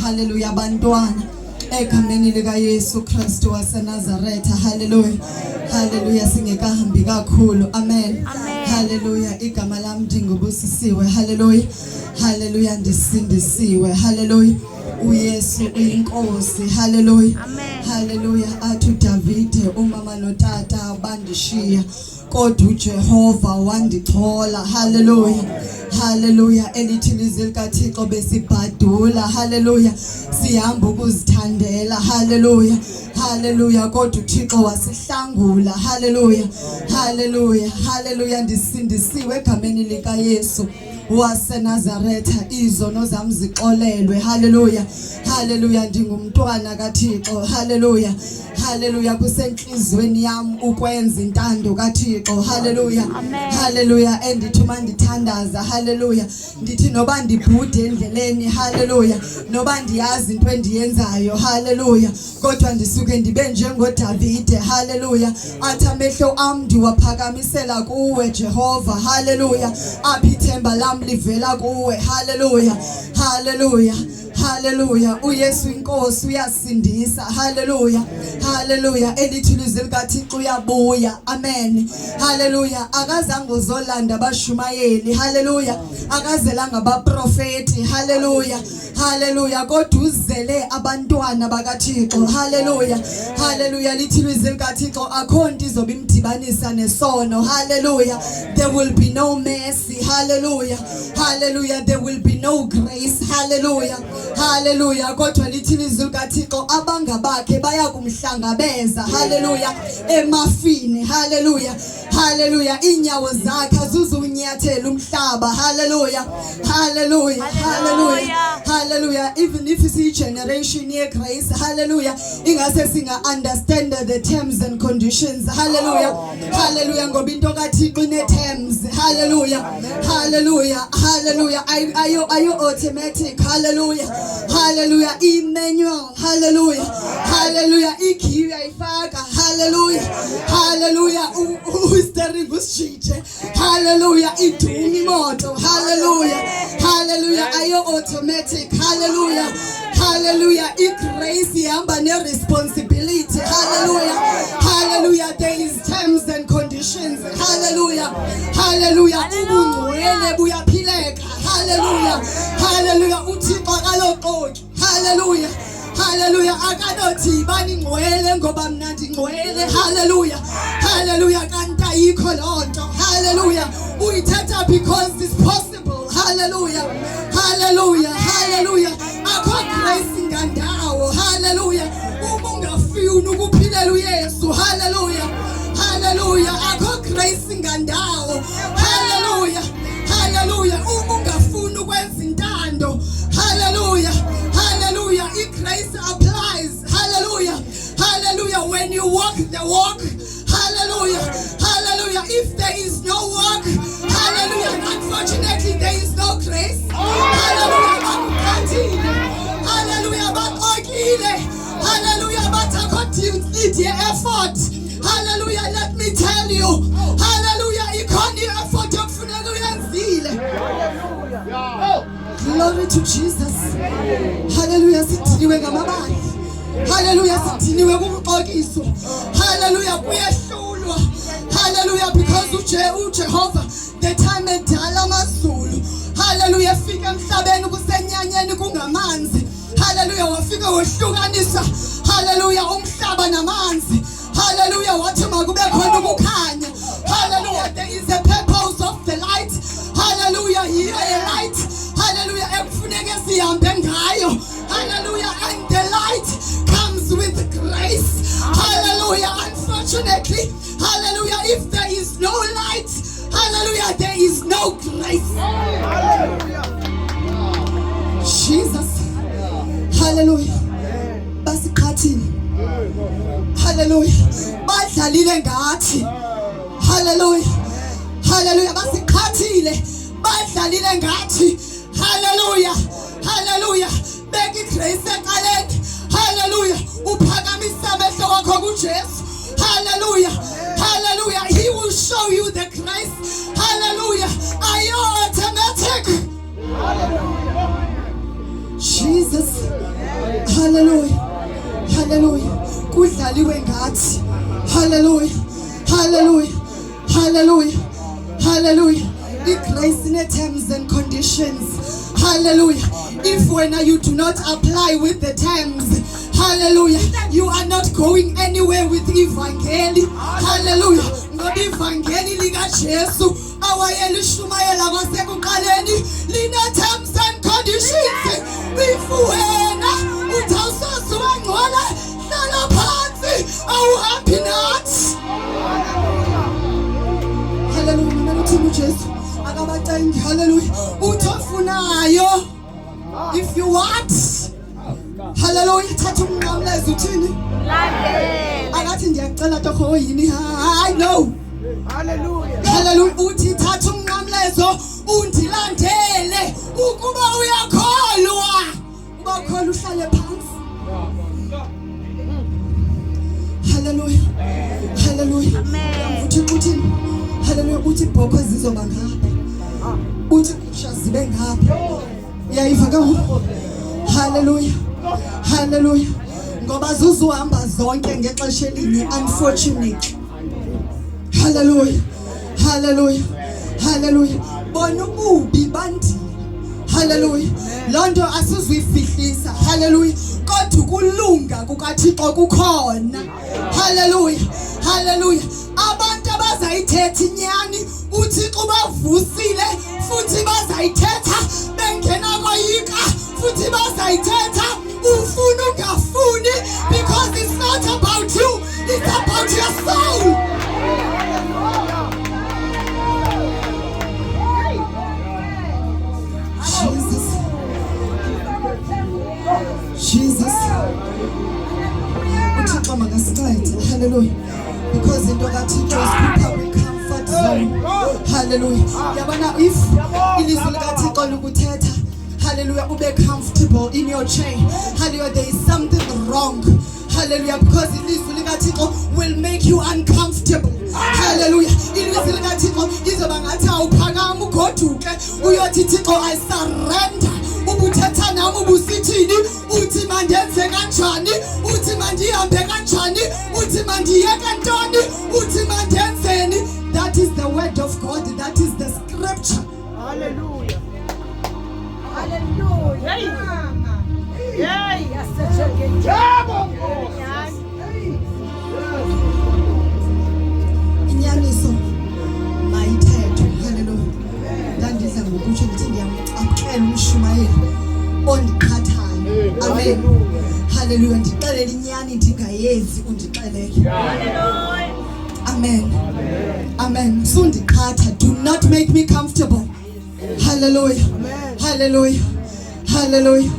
Hallelujah bantwana egameni lika Yesu Kristu waseNazaretha. Hallelujah, hallelujah. Singekahambi kakhulu. Amen, hallelujah. Igama lami ndingubusisiwe. Hallelujah, hallelujah. Ndisindisiwe. Hallelujah. uYesu uyinkosi. Hallelujah, hallelujah. Athi uDavide umama notata bandishiya kodwa uJehova wandithola. Hallelujah, hallelujah. Elithi lizwi likaThixo besibhadula. Hallelujah, sihamba ukuzithandela. Hallelujah, hallelujah. Kodwa uThixo wasihlangula. Hallelujah, hallelujah, hallelujah. Ndisindisiwe egameni lika Yesu. waseNazaretha izono zami zixolelwe. Hallelujah, hallelujah. Ndingumntwana kaThixo. Hallelujah, hallelujah. Kusenhlizweni yami ukwenza intando kaThixo. Hallelujah, hallelujah. Endithuma ndithandaza. Hallelujah. Ndithi noba ndibhude endleleni. Hallelujah. Noba ndiyazi into endiyenzayo. Hallelujah. Kodwa ndisuke ndibe njengoDavide. Hallelujah. Athi amehlo am ndiwaphakamisela kuwe Jehova. Hallelujah. Aphi ithemba lami livela kuwe. Hallelujah, hallelujah, hallelujah. uYesu inkosi uyasindisa. Hallelujah, hallelujah. Elithuluzi likaThixo uyabuya. Amen, hallelujah. Akazange uzolanda abashumayeli. Hallelujah. Akazelanga abaprofeti. Hallelujah, hallelujah. Kodwa uzele abantwana bakaThixo. Hallelujah, hallelujah. Lithuluzi likaThixo akho nto izobe imdibanisa nesono. Hallelujah. There will be no mercy. Hallelujah, hallelujah. There will be no grace. Hallelujah, hallelujah. Kodwa lithuluzi likaThixo abangabakhe bayakumhlangabeza. Hallelujah. Emafini. Hallelujah, hallelujah. Inyawo zakhe azuzunyathela umhlaba. Hallelujah, hallelujah, hallelujah, hallelujah. Even if it's a generation near grace, hallelujah, ingase singa understand the terms and conditions. Hallelujah, hallelujah. Ngoba into kaThixo ine terms. Hallelujah, hallelujah, hallelujah. Are you automatic? Hallelujah, hallelujah. Manual. Hallelujah, hallelujah. Ikey uyayifaka. Hallelujah, hallelujah. Steering street. Hallelujah. Idumi moto. Hallelujah, hallelujah. Are you automatic? Hallelujah, hallelujah. Grace ihamba ne-responsibility. Hallelujah, hallelujah. There is terms and conditions. Hallelujah, hallelujah. Ubungcwele buyaphileka. Hallelujah, hallelujah. uThixo akaloqoki. Hallelujah, hallelujah. Akanothi bani ngcwele ngoba mina ndingcwele. Hallelujah, hallelujah. Kanti ayikho lonto. Hallelujah. Uyithatha because it's possible. Hallelujah, hallelujah, hallelujah. Akho grace ngandawo. Hallelujah. Uma ungafuni ukuphilela uYesu. Hallelujah, hallelujah. Akho grace ngandawo. Hallelujah, hallelujah. Uma ungafuni ukwenza intando. Hallelujah, hallelujah. Grace applies. Hallelujah, hallelujah. When you walk the walk. Hallelujah, hallelujah. If there is no work, hallelujah, unfortunately there is no grace. Hallelujah, hallelujah, but hallelujah, but according to the effort. Hallelujah, let me tell you. Hallelujah, ikoni effort okufuneka uyenzile. Glory to Jesus. Hallelujah, sidiniwe ngamabandla. Hallelujah, sidiniwe kumqokiso. Hallelujah, kuyehlulwa. Hallelujah, because uJehova the time edala amazulu. Hallelujah, fika emhlabeni kusenyanyeni kungamanzi. Hallelujah, wafika wehlukanisa. Hallelujah, umhlaba namanzi. Hallelujah, wathi makube khona ukukhanya. Hallelujah, there is a purpose of the light. Hallelujah, here a light. Hallelujah, ekufuneka sihambe ngayo. Hallelujah, and the light comes with grace. Hallelujah, unfortunately, hallelujah, if there is no light, hallelujah, there is no grace. Jesus, hallelujah. Basikhathini. Hallelujah. Badlalile ngathi. Hallelujah, hallelujah. Basikhathile. Badlalile ngathi. Hallelujah, hallelujah. Beki grace eqaleni. Hallelujah. Uphakamisa amehlo wakho kuJesu. Hallelujah, hallelujah. He will show you the grace. Hallelujah. Are you automatic? Jesus, hallelujah, hallelujah. Kudlaliwe ngathi. Hallelujah, hallelujah, hallelujah, hallelujah. The grace in the terms and conditions. Hallelujah. If when you do not apply with the terms, hallelujah, you are not going anywhere with evangeli. Hallelujah. Ngoba ivangeli lika Jesu awayelishumayela kwasekuqaleni line terms and conditions. If wena uthawusoze wangcola hlala phansi awuhambi nathi. Hallelujah. Mina uThixo Jesu akabacengi. Hallelujah. Uthofunayo, if you want, hallelujah, thatha umnqamlezo uthini? Akathi ndiyacela torho yini? I know. Hallelujah. Hallelujah. Uthi thatha umnqamlezo undilandele ukuba uyakholwa. Uba ukholwa uhlale phansi. Hallelujah. Hallelujah. Uthi uthini? Hallelujah. Uthi ibhokwe zizoba ngapha. Uthi kusha zibe ngapha. Uyayiva ka? Hallelujah. Hallelujah. Ngoba zuzuhamba zonke ngexesha elinye, unfortunately. Hallelujah. Hallelujah. Hallelujah. Bona ububi bandile. Hallelujah. Lonto asizuyifihlisa. Hallelujah. Kodwa ukulunga kukaThixo kukhona. Hallelujah. Hallelujah. Abantu abazayithetha inyani uThixo bavusile futhi bazayithetha bengena koyika futhi bazayithetha ufuna ungafuni, because it's not about you, it's about your soul. Jesus. uThixo makasincede. Hallelujah. Because into kaThixo isikhupha kwi-comfort zone. Hallelujah. Yabona if ilizwi likaThixo likuthetha, hallelujah, ube comfortable in your chair. Hallelujah, there is something wrong. Hallelujah, because ilizwi likaThixo will make you uncomfortable. Hallelujah. Ilizwi likaThixo izoba ngathi awuphakama ugoduke uyothi Thixo I surrender. Ubuthetha nami ubusithini, uthi mandenze kanjani, uthi mandihambe kanjani, uthi mandiyeke ntoni, uthi mandenzeni. That is the word of God, that is the scripture. Hallelujah. Hallelujah. Yay. Inyaniso mayithethwe. Hallelujah. Ndandidla ngokutsho ndithi ndiyamcapukela umshumayeli ondiqhathayo. Amen. Hallelujah. Ndixelele inyani ndingayenzi undixelele. Amen. Amen. Sundiqhatha. Do not make me comfortable. Hallelujah. Hallelujah. Hallelujah.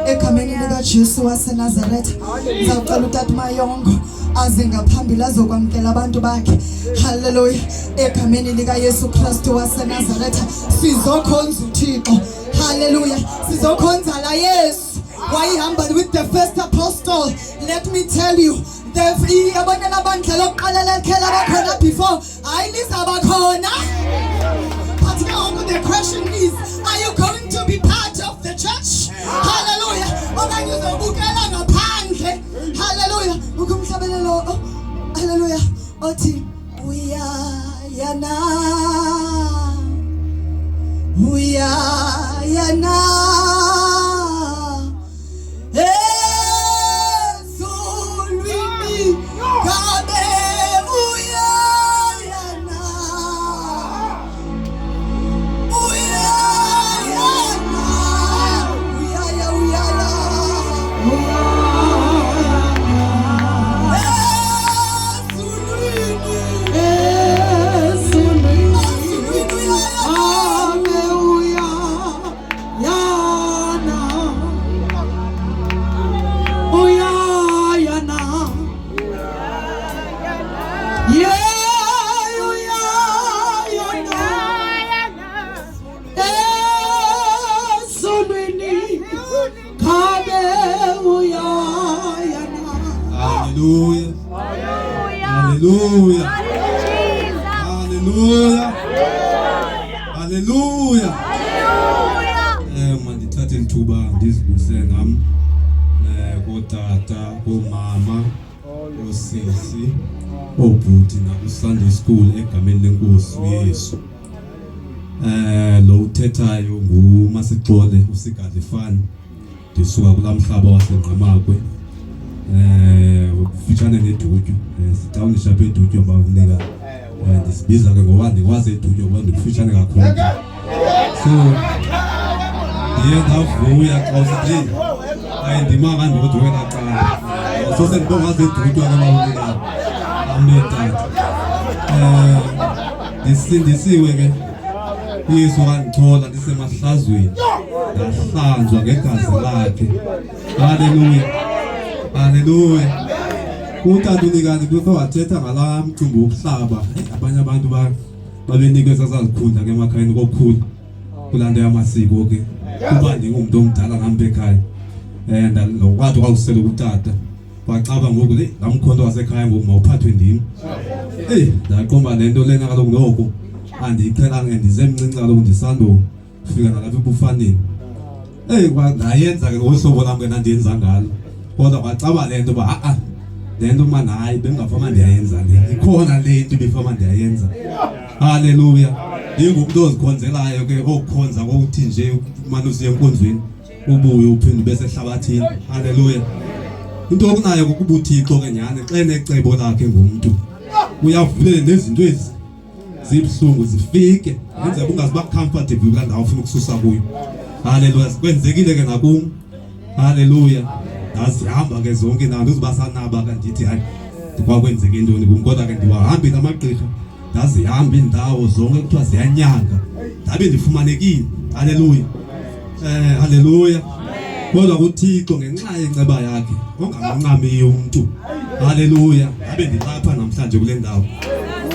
Egameni likaJesu waseNazaretha ngizawucela uTata Mayongo aze ngaphambili azokwamkela abantu bakhe. Hallelujah. Egameni likaYesu Kristu waseNazaretha sizokhonza uThixo. Hallelujah. Sizokhonza la Yesu wayihamba with the first apostle. Let me tell you, abanye labandla lokuqala lakhela bakhona before hayi lizabakhona. But now the question is, are you going to be part of the church? Hallelujah. Okanye uzobukela ngaphandle. Hallelujah. Ukumhlabelelo. Hallelujah. Othi uyayana. Uyayana. Ezulwini kabe uyayana. Hallelujah. Hallelujah. Hallelujah. Hallelujah. Mandithathe ithuba ndizibuse ngam kotata, komama, osisi, obhuti nakuSunday school egameni lenkosi uYesu. Lo uthethayo nguMasixole uSigadifani. Ndisuka kulamhlaba waseNqamakwe. Ufitshane neDutywa. Sitawunisha apha eDutywa bakunika. Ndisibiza ke ngoba ndikwazi eDutywa ngoba ndikufitshane kakhulu. So ndiye ndavuya xa usithi ayindimanga ndikodwa qala. So sendibonga eDutywa ke bakunika. Amen tata. Ndisindisiwe ke Yesu wangithola ndisemahlazweni ngahlanzwa ngegazi lakhe. Haleluya, haleluya. Utata uNikani kuthiwa wathetha ngala mcimbi wokuhlaba. Abanye abantu babenikwe sasazikhundla ke emakhayeni kokukhulu kulando yamasiko ke kuba ndingumuntu omdala nami ekhaya and lokwathi kwakusele utata waxaba ngoku le ngamkhonto wasekhaya ngoku mawuphathwe ndim ndaqomba lento lena kaloku noko andiyiqhelanga ndisemncinci kaloku ndisando kufika nalapha ebufaneni ndayenza ke ngohlobo lam ke nandiyenza ngalo kodwa kwaxaba lento uba lento manje hayi bengingafama ndiyayenza le ikhona lento ibifama ndiyayenza. Haleluya. Ndingumuntu ozikhonzelayo ke okukhonza kokuthi nje manje usiye enkonzweni ubuye uphinde bese ehlabathini. Haleluya. Into okunayo ukuba uThixo ke nyane xa necebo lakhe ngumuntu uyavulela nezinto ezi zibhlungu zifike yenze ungaziba comfortable kula ndawo ufuna ukususa kuyo. Haleluya. Kwenzekile ke nakum. Haleluya. Asihamba ke zonke nanto uzibasanaba kandithi hayi kwakwenzeke intoni kum kodwa ke ndiwahambile amagqirha ndazihamba indawo zonke kuthiwa ziyanyanga ndabe ndifumanekile. Haleluya. Haleluya. Kodwa kuThixo ngenxa yenceba yakhe ongamncamiyo umuntu. Haleluya. Ndabe ndilapha namhlanje kule ndawo.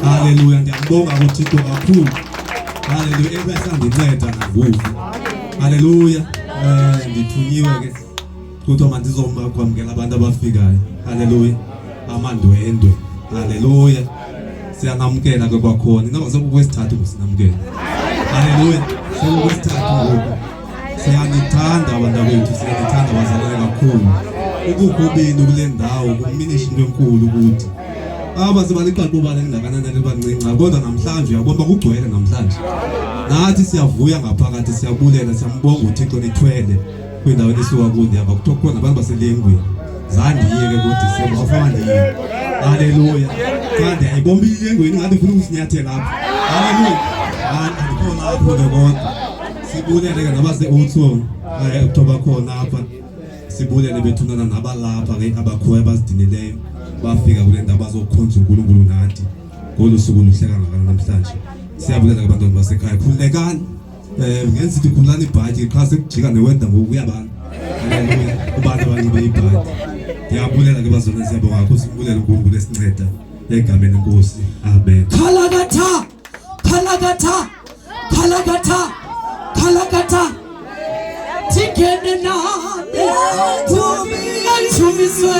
Haleluya. Ndiyambonga kuThixo kakhulu. Haleluya. Ebesandinceda nangoku. Haleluya. Ndithunyiwe ke kuthiwa mandizoma kwamkela abantu abafikayo. Haleluya. Amandwendwe. Haleluya. Siyanamkela ke kwakhona inoba sokukwesithathu ngosinamkela. Haleluya. Sokukwesithathu ngoku siyanithanda abantu bethu, siyanithanda bazalwane kakhulu. Ukukho benu kule ndawo kuminisha into enkulu ukuthi aba sebaliqaqoba lendakanana lebancinci kodwa namhlanje uyabona kugcwele namhlanje. Nathi siyavuya ngaphakathi, siyabulela, siyambonga uThixo nithwele kwindawo esuka kuyo ndiyava kuthiwa khona abantu baselengweni zandiye ke ngoDisemba afana ndiye. Haleluya. Kanti ayibomba ilengweni ngathi ufuna ukusinyathela lapha. Haleluya. Andikho lapho ke kodwa sibulele ke nabase-Oudtshoorn October khona apha sibulele bethunana nabalapha ke abakhoya abazidinileyo bafika kule ndawo bazokhonza uNkulunkulu nathi ngolu suku luhleka ngalo namhlanje. Siyabulela abantwana basekhaya, khululekani. Ngenza ukuthi khululani ibhaji qha sekujika newenda ngoku uyabani. Haleluya. Kubantu abanxibe ibhaji. Ndiyabulela ke bazona, siyabonga kakhulu, sibulela uNkulunkulu esinceda egameni lenkosi. Amen. Khalakatha, khalakatha, khalakatha, khalakatha. Tikene nami, tumiswe.